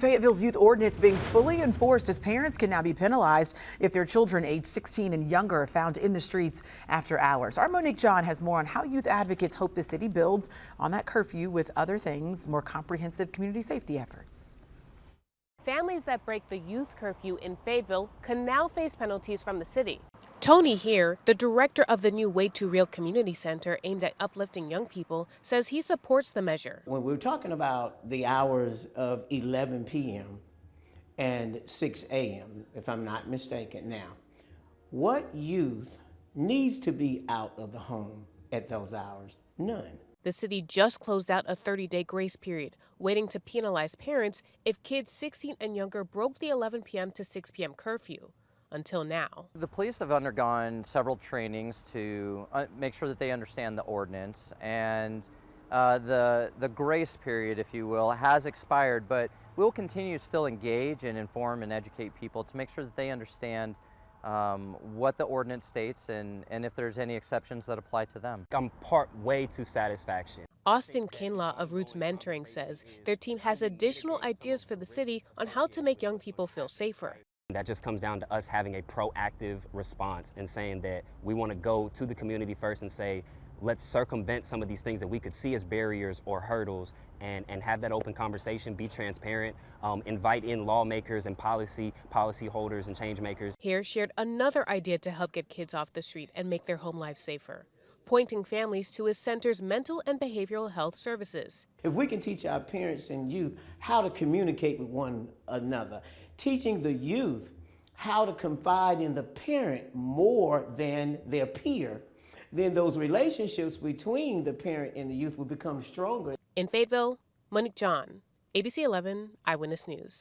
Fayetteville's youth ordinance being fully enforced as parents can now be penalized if their children age 16 and younger are found in the streets after hours. Our Monique John has more on how youth advocates hope the city builds on that curfew with other things, more comprehensive community safety efforts. Families that break the youth curfew in Fayetteville can now face penalties from the city. Tony here, the director of the new Way Too Real Community Center aimed at uplifting young people, says he supports the measure. When we're talking about the hours of 11 p.m. and 6 a.m., if I'm not mistaken now, what youth needs to be out of the home at those hours? None. The city just closed out a 30-day grace period, waiting to penalize parents if kids 16 and younger broke the 11 p.m. to 6 p.m. curfew. Until now. The police have undergone several trainings to make sure that they understand the ordinance, and the grace period, if you will, has expired, but we'll continue to still engage and inform and educate people to make sure that they understand what the ordinance states and if there's any exceptions that apply to them. I'm part way to satisfaction. Austin Kinlaw of Roots Mentoring says their team has additional ideas for the city on how to make young people feel safer. That just comes down to us having a proactive response and saying that we want to go to the community first and say, let's circumvent some of these things that we could see as barriers or hurdles and have that open conversation, be transparent, invite in lawmakers and policy holders and change makers. Here shared another idea to help get kids off the street and make their home life safer, pointing families to his center's mental and behavioral health services. If we can teach our parents and youth how to communicate with one another, teaching the youth how to confide in the parent more than their peer, then those relationships between the parent and the youth will become stronger. In Fayetteville, Monique John, ABC 11 Eyewitness News.